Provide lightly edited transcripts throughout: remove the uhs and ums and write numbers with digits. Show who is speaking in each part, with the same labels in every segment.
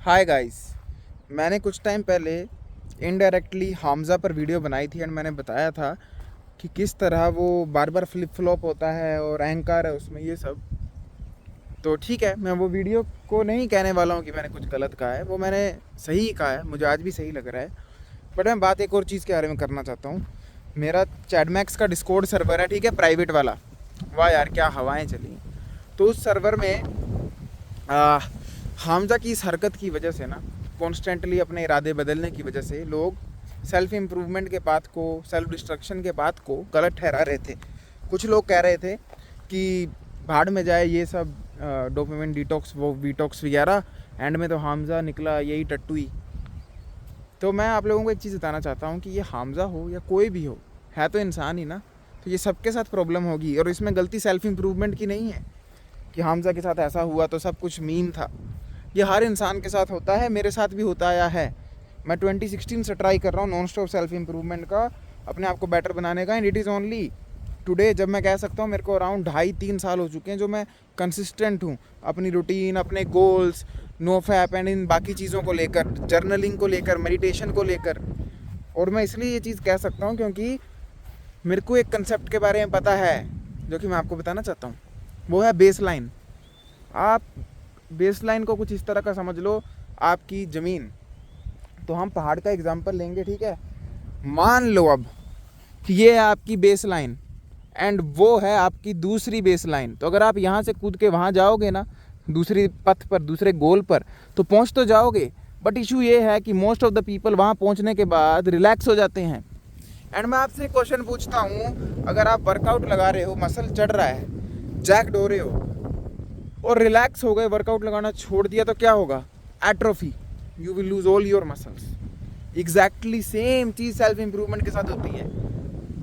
Speaker 1: Hi guys. मैंने कुछ time पहले इनडायरेक्टली हामज़ा पर वीडियो बनाई थी एंड मैंने बताया था कि किस तरह वो बार बार फ्लिप फ्लॉप होता है और अहंकार है उसमें, ये सब। तो ठीक है, मैं वो वीडियो को नहीं कहने वाला हूँ कि मैंने कुछ गलत कहा है, वो मैंने सही ही कहा है, मुझे आज भी सही लग रहा है। बट मैं बात एक और चीज़ के बारे में करना चाहता हूँ। मेरा चैडमैक्स का डिस्कॉर्ड सर्वर है, ठीक है, प्राइवेट वाला। वाह यार, क्या हवाएं चली। तो उस सर्वर में हामज़ा की इस हरकत की वजह से ना, कॉन्स्टेंटली अपने इरादे बदलने की वजह से लोग सेल्फ इम्प्रूवमेंट के बात को, सेल्फ डिस्ट्रक्शन के बात को गलत ठहरा रहे थे। कुछ लोग कह रहे थे कि भाड़ में जाए ये सब डोपामिन डिटॉक्स, वो वीटॉक्स वगैरह, एंड में तो हामज़ा निकला यही टट्टू ही। तो मैं आप लोगों को एक चीज़ बताना चाहता हूँ कि ये हामज़ा हो या कोई भी हो, है तो इंसान ही ना। तो ये सबके साथ प्रॉब्लम होगी, और इसमें गलती सेल्फ इम्प्रूवमेंट की नहीं है कि हामज़ा के साथ ऐसा हुआ तो सब कुछ मीम था। ये हर इंसान के साथ होता है, मेरे साथ भी होता आया है। मैं 2016 से ट्राई कर रहा हूँ नॉन स्टॉप सेल्फ इम्प्रूवमेंट का, अपने आप को बेटर बनाने का, and it is only today जब मैं कह सकता हूँ मेरे को अराउंड 2.5-3 साल हो चुके हैं जो मैं कंसिस्टेंट हूँ अपनी रूटीन, अपने गोल्स, नो फैप एंड इन बाकी चीज़ों को लेकर, जर्नलिंग को लेकर, मेडिटेशन को लेकर। और मैं इसलिए ये चीज़ कह सकता हूँ क्योंकि मेरे को एक कंसेप्ट के बारे में पता है जो कि मैं आपको बताना चाहता हूँ। वो है बेस लाइन। आप बेस लाइन को कुछ इस तरह का समझ लो, आपकी ज़मीन। तो हम पहाड़ का एग्जांपल लेंगे, ठीक है। मान लो अब कि ये है आपकी बेस लाइन एंड वो है आपकी दूसरी बेस लाइन। तो अगर आप यहाँ से कूद के वहाँ जाओगे ना, दूसरी पथ पर, दूसरे गोल पर, तो पहुँच तो जाओगे। बट इशू ये है कि मोस्ट ऑफ द पीपल वहाँ पहुँचने के बाद रिलैक्स हो जाते हैं। एंड मैं आपसे क्वेश्चन पूछता हूँ, अगर आप वर्कआउट लगा रहे हो, मसल चढ़ रहा है, जैक्ड हो रहे हो और रिलैक्स हो गए, वर्कआउट लगाना छोड़ दिया, तो क्या होगा? Atrophy. You will lose all your muscles. Exactly same cheese self improvement के साथ होती है।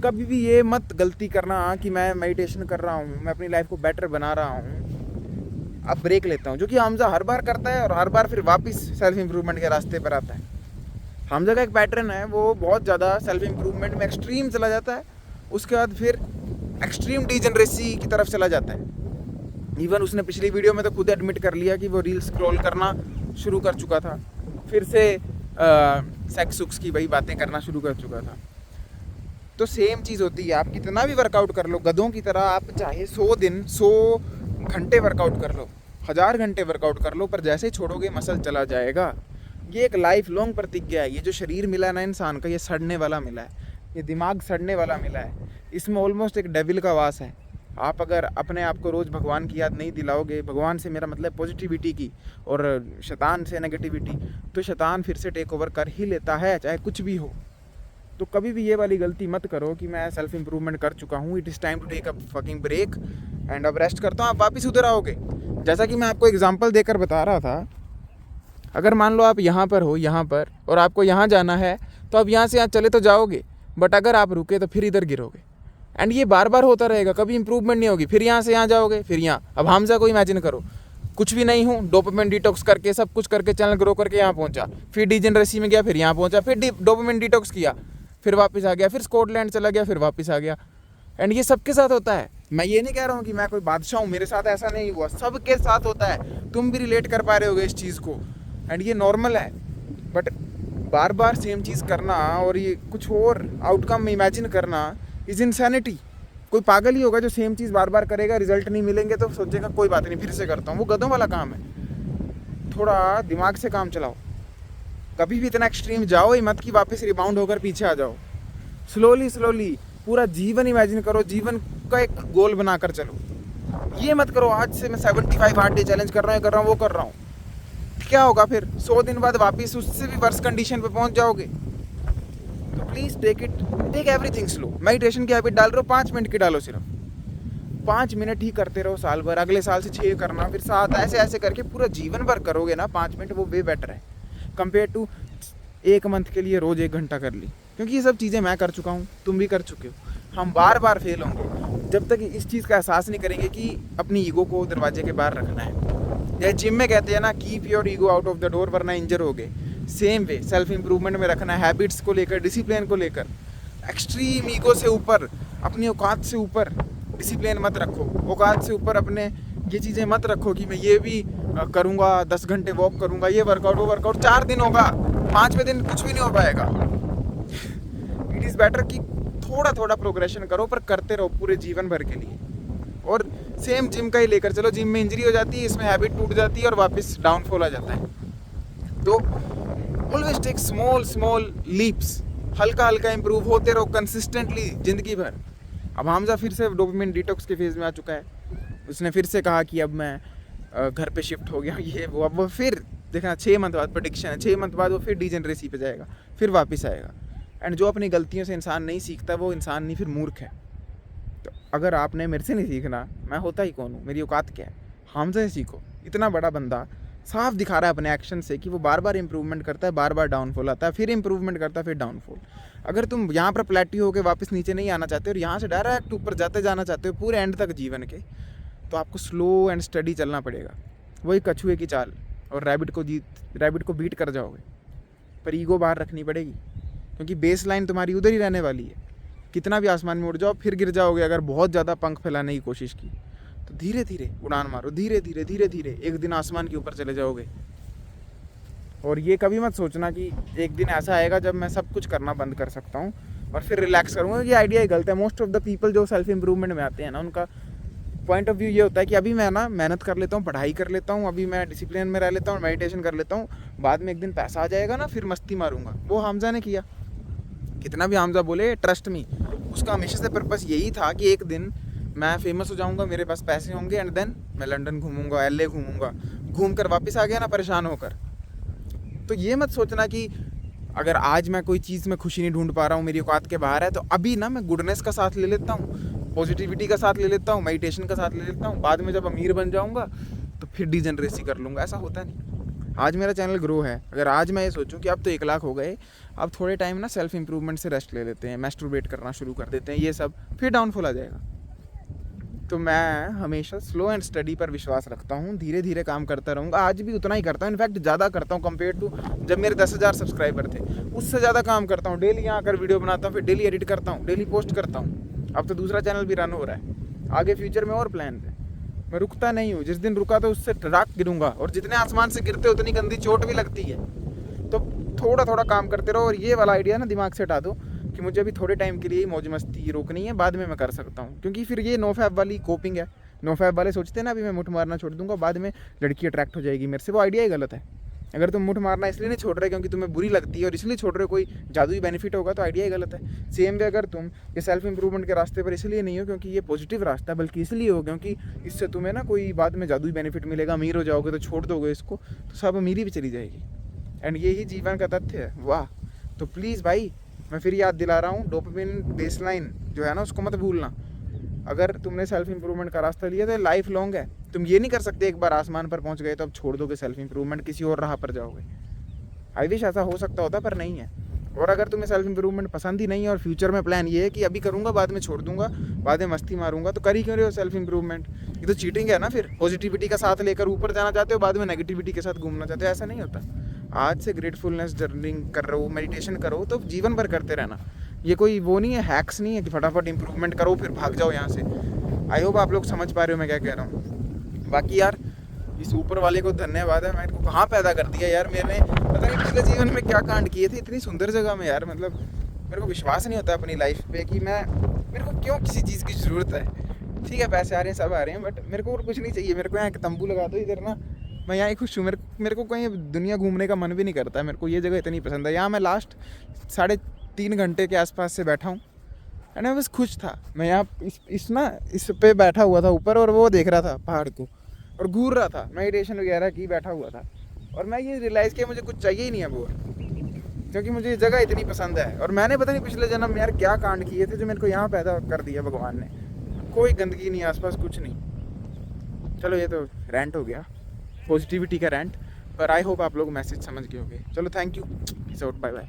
Speaker 1: कभी भी ये मत गलती करना कि मैं मेडिटेशन कर रहा हूँ, मैं अपनी लाइफ को बेटर बना रहा हूँ, अब ब्रेक लेता हूँ, जो कि हामज़ा हर बार करता है और हर बार फिर वापस सेल्फ इंप्रूवमेंट के रास्ते पर आता है। हामज़ा का एक पैटर्न है, वो बहुत ज़्यादा सेल्फ इंप्रूवमेंट में एक्सट्रीम चला जाता है, उसके बाद फिर एक्सट्रीम डीजनरेसी की तरफ चला जाता है। इवन उसने पिछली वीडियो में तो खुद एडमिट कर लिया कि वो रील स्क्रॉल करना शुरू कर चुका था, फिर से सेक्स सुक्स की वही बातें करना शुरू कर चुका था। तो सेम चीज़ होती है, आप कितना भी वर्कआउट कर लो गधों की तरह, आप चाहे 100 दिन 100 घंटे वर्कआउट कर लो, 1000 घंटे वर्कआउट कर लो, पर जैसे ही छोड़ोगे मसल चला जाएगा। ये एक लाइफ लॉन्ग प्रतिज्ञा है। ये जो शरीर मिला है ना इंसान का, ये सड़ने वाला मिला है, ये दिमाग सड़ने वाला मिला है, इसमें ऑलमोस्ट एक डेविल का वास है। आप अगर अपने आप को रोज़ भगवान की याद नहीं दिलाओगे, भगवान से मेरा मतलब पॉजिटिविटी की, और शैतान से नेगेटिविटी, तो शैतान फिर से टेक ओवर कर ही लेता है, चाहे कुछ भी हो। तो कभी भी ये वाली गलती मत करो कि मैं सेल्फ इंप्रूवमेंट कर चुका हूँ, it is time to take a fucking break and अब रेस्ट करता हूँ, आप वापस उधर आओगे। जैसा कि मैं आपको एग्जांपल देकर बता रहा था, अगर मान लो आप यहाँ पर हो, यहाँ पर, और आपको यहाँ जाना है, तो आप यहाँ से यहाँ चले तो जाओगे, बट अगर आप रुके तो फिर इधर गिरोगे। एंड ये बार बार होता रहेगा, कभी इंप्रूवमेंट नहीं होगी। फिर यहाँ से यहाँ जाओगे, फिर यहाँ। अब हामज़ा को इमेजिन करो, कुछ भी नहीं हूँ, डोपामिन डिटॉक्स करके, सब कुछ करके, चैनल ग्रो करके यहाँ पहुँचा, फिर डीजनरेसी में गया, फिर यहाँ पहुँचा, फिर डोपामिन डिटॉक्स किया, फिर वापस आ गया, फिर स्कॉटलैंड चला गया, फिर वापस आ गया। एंड ये सबके साथ होता है। मैं ये नहीं कह रहा हूँ कि मैं कोई बादशाह हूँ, मेरे साथ ऐसा नहीं हुआ, सबके साथ होता है। तुम भी रिलेट कर पा रहे होगे इस चीज़ को, एंड ये नॉर्मल है। बट बार बार सेम चीज़ करना और ये कुछ और आउटकम इमेजिन करना इज़ इंसैनिटी। कोई पागल ही होगा जो सेम चीज़ बार बार करेगा, रिजल्ट नहीं मिलेंगे तो सोचेगा कोई बात नहीं, फिर से करता हूँ। वो गधों वाला काम है। थोड़ा दिमाग से काम चलाओ। कभी भी इतना एक्सट्रीम जाओ ही मत कि वापस रिबाउंड होकर पीछे आ जाओ। स्लोली स्लोली पूरा जीवन इमेजिन करो, जीवन का एक गोल बनाकर चलो। ये मत करो आज से मैं 75 हार्ड डे चैलेंज कर रहा हूँ, वो कर रहा हूँ। क्या होगा फिर? 100 दिन बाद वापस उससे भी वर्स कंडीशन पे पहुंच जाओगे। तो please take everything slow. Meditation की हैबिट डाल रहे हो, 5 मिनट की डालो, सिर्फ 5 मिनट ही करते रहो साल भर, अगले साल से 6 करना, फिर 7, ऐसे ऐसे करके पूरा जीवन भर करोगे ना 5 मिनट, वो वे बेटर है कंपेयर टू 1 मंथ के लिए रोज़ 1 घंटा कर ली। क्योंकि ये सब चीज़ें मैं कर चुका हूँ, तुम भी कर चुके हो। हम बार बार फेल होंगे जब तक इस चीज़ का एहसास नहीं करेंगे कि अपनी ईगो को दरवाजे के बाहर रखना है। या जिम में कहते हैं ना, keep your ego out of the door वरना इंजर हो गए। सेम वे सेल्फ इंप्रूवमेंट में रखना है, हैबिट्स को लेकर, डिसिप्लिन को लेकर। एक्सट्रीम ईगो से ऊपर, अपनी औकात से ऊपर डिसिप्लिन मत रखो। औकात से ऊपर अपने ये चीज़ें मत रखो कि मैं ये भी करूँगा, 10 घंटे वॉक करूँगा, ये वर्कआउट वो वर्कआउट, 4 दिन होगा, 5वें दिन कुछ भी नहीं हो पाएगा। इट इज़ बेटर कि थोड़ा थोड़ा प्रोग्रेशन करो, पर करते रहो पूरे जीवन भर के लिए। और सेम जिम का ही लेकर चलो, जिम में इंजरी हो जाती है, इसमें हैबिट टूट जाती है और वापस डाउनफॉल आ जाता है। तो ऑलवेज टेक स्मॉल लीप्स, हल्का हल्का इंप्रूव होते रहो कंसिस्टेंटली ज़िंदगी भर। अब हमजा फिर से डोपामिन डिटॉक्स के फेज़ में आ चुका है। उसने फिर से कहा कि अब मैं घर पे शिफ्ट हो गया, ये वो। अब वो फिर देखना 6 मंथ बाद प्रेडिक्शन है, 6 मंथ बाद वो फिर डिजेनरेसी पे जाएगा, फिर वापस आएगा। एंड जो अपनी गलतियों से इंसान नहीं सीखता वो इंसान नहीं, फिर मूर्ख है। तो अगर आपने मेरे से नहीं सीखना, मैं होता ही कौन हूँ, मेरी औकात क्या है? हमजा से सीखो। इतना बड़ा बंदा साफ दिखा रहा है अपने एक्शन से कि वो बार बार इंप्रूवमेंट करता है, बार बार डाउनफॉल आता है, फिर इंप्रूवमेंट करता है, फिर डाउनफॉल। अगर तुम यहाँ पर प्लेटी होकर वापस नीचे नहीं आना चाहते और यहाँ से डायरेक्ट ऊपर जाते जाना चाहते हो पूरे एंड तक जीवन के, तो आपको स्लो एंड स्टडी चलना पड़ेगा। वही कछुए की चाल, और रैबिट को बीट कर जाओगे, पर ईगो बाहर रखनी पड़ेगी, क्योंकि बेस लाइन तुम्हारी उधर ही रहने वाली है। कितना भी आसमान में उड़ जाओ फिर गिर जाओगे अगर बहुत ज़्यादा पंख फैलाने की कोशिश की। तो धीरे धीरे उड़ान मारो, धीरे धीरे एक दिन आसमान के ऊपर चले जाओगे। और ये कभी मत सोचना कि एक दिन ऐसा आएगा जब मैं सब कुछ करना बंद कर सकता हूँ और फिर रिलैक्स करूँगा। ये आइडिया ही गलत है। मोस्ट ऑफ द पीपल जो सेल्फ इम्प्रूवमेंट में आते हैं ना, उनका पॉइंट ऑफ व्यू ये होता है कि अभी मैं ना मेहनत कर लेता हूँ, पढ़ाई कर लेता हूँ, अभी मैं डिसिप्लिन में रह लेता हूँ, मेडिटेशन कर लेता हूँ, बाद में एक दिन पैसा आ जाएगा ना, फिर मस्ती मारूंगा। वो हमजा ने किया। कितना भी हमजा बोले, ट्रस्ट मी, उसका हमेशा से पर्पस यही था कि एक दिन मैं फेमस हो जाऊंगा, मेरे पास पैसे होंगे, एंड देन मैं लंदन घूमूंगा, LA घूमूंगा। घूम कर वापस आ गया ना परेशान होकर। तो ये मत सोचना कि अगर आज मैं कोई चीज़ में खुशी नहीं ढूंढ पा रहा हूँ, मेरी औकात के बाहर है, तो अभी ना मैं गुडनेस का साथ ले लेता हूँ, पॉजिटिविटी का साथ ले लेता हूँ, मेडिटेशन का साथ ले लेता हूँ, बाद में जब अमीर बन जाऊँगा तो फिर डिजेनरेसी कर लूँगा। ऐसा होता नहीं। आज मेरा चैनल ग्रो है, अगर आज मैं ये सोचूं कि अब तो 1 लाख हो गए, अब थोड़े टाइम ना सेल्फ इम्प्रूवमेंट से रेस्ट ले लेते हैं, मैस्टरबेट करना शुरू कर देते हैं, ये सब, फिर डाउनफॉल आ जाएगा। तो मैं हमेशा स्लो एंड स्टडी पर विश्वास रखता हूँ, धीरे धीरे काम करता रहूँगा। आज भी उतना ही करता हूँ, इनफैक्ट ज़्यादा करता हूँ कंपेयर टू जब मेरे 10,000 सब्सक्राइबर थे, उससे ज़्यादा काम करता हूँ। डेली यहाँ आकर वीडियो बनाता हूँ, फिर डेली एडिट करता हूँ, डेली पोस्ट करता हूँ। अब तो दूसरा चैनल भी रन हो रहा है, आगे फ्यूचर में और प्लान है। मैं रुकता नहीं हूँ, जिस दिन रुका तो उससे राख गिरूंगा, और जितने आसमान से गिरते उतनी गंदी चोट भी लगती है। तो थोड़ा थोड़ा काम करते रहो। और ये वाला आइडिया ना दिमाग से हटा दो कि मुझे अभी थोड़े टाइम के लिए मौज मस्ती रोकनी है, बाद में मैं कर सकता हूँ, क्योंकि फिर ये नो फैब वाली कोपिंग है। नो फैब वाले सोचते हैं ना अभी मैं मुठ मारना छोड़ दूंगा, बाद में लड़की अट्रैक्ट हो जाएगी मेरे से। वो आइडिया ही गलत है। अगर तुम मुठ मारना इसलिए नहीं छोड़ रहे क्योंकि तुम्हें बुरी लगती है और इसलिए छोड़ रहे हो, कोई जादुई बेनिफिट होगा, तो आइडिया ही गलत है। सेम वे अगर तुम ये सेल्फ इंप्रूवमेंट के रास्ते पर इसलिए नहीं हो क्योंकि ये पॉजिटिव रास्ता है, बल्कि इसलिए हो क्योंकि इससे तुम्हें ना कोई बाद में जादुई बेनिफिट मिलेगा, अमीर हो जाओगे, तो छोड़ दोगे इसको, तो सब अमीरी भी चली जाएगी। एंड यही जीवन का तथ्य है। वाह। तो प्लीज़ भाई, मैं फिर याद दिला रहा हूँ, डोपामिन बेसलाइन जो है ना, उसको मत भूलना। अगर तुमने सेल्फ इंप्रूवमेंट का रास्ता लिया तो लाइफ लॉन्ग है। तुम ये नहीं कर सकते एक बार आसमान पर पहुंच गए तो अब छोड़ दोगे सेल्फ इंप्रूवमेंट, किसी और राह पर जाओगे। आई विश ऐसा हो सकता होता, पर नहीं है। और अगर तुम्हें सेल्फ इंप्रूवमेंट पसंद ही नहीं है और फ्यूचर में प्लान ये है कि अभी करूँगा बाद में छोड़ दूंगा, बाद में मस्ती मारूंगा, तो कर ही क्यों रहे हो सेल्फ इंप्रूवमेंट? ये तो चीटिंग है ना। फिर पॉजिटिविटी का साथ लेकर ऊपर जाना चाहते हो, बाद में नेगेटिविटी के साथ घूमना चाहते हो। ऐसा नहीं होता। आज से ग्रेटफुलनेस जर्निंग कर रहे हो, मेडिटेशन करो, तो जीवन भर करते रहना। ये कोई वो नहीं है, हैक्स नहीं है कि फटाफट इंप्रूवमेंट करो फिर भाग जाओ यहाँ से। आई होप आप लोग समझ पा रहे हो मैं क्या कह रहा हूँ। बाकी यार, इस ऊपर वाले को धन्यवाद है, मैंने को कहाँ पैदा कर दिया यार। मैंने पता नहीं पिछले जीवन में क्या कांड किए थे इतनी सुंदर जगह में यार। मतलब मेरे को विश्वास नहीं होता अपनी लाइफ पे कि मेरे को क्यों किसी चीज़ की ज़रूरत है। ठीक है, पैसे आ रहे हैं, सब आ रहे हैं, बट मेरे को और कुछ नहीं चाहिए। मेरे को यहाँ एक तंबू लगा दो इधर ना, मैं यहाँ ही खुश हूँ। मेरे को कहीं दुनिया घूमने का मन भी नहीं करता। मेरे को ये जगह इतनी पसंद है। यहाँ मैं लास्ट 3.5 घंटे के आसपास से बैठा हूँ, एंड मैं बस खुश था। मैं यहाँ इस पे बैठा हुआ था ऊपर, और वो देख रहा था पहाड़ को, और घूर रहा था, मेडिटेशन वगैरह की बैठा हुआ था। और मैं ये रियलाइज़ किया मुझे कुछ चाहिए ही नहीं अब, क्योंकि मुझे ये जगह इतनी पसंद है। और मैंने पता नहीं पिछले जन्म में यार क्या कांड किए थे जो मेरे को यहाँ पैदा कर दिया भगवान ने। कोई गंदगी नहीं आसपास, कुछ नहीं। चलो ये तो रैंट हो गया, पॉजिटिविटी का रैंट, पर आई होप आप लोग मैसेज समझ गए होंगे। चलो thank you, peace out, bye bye.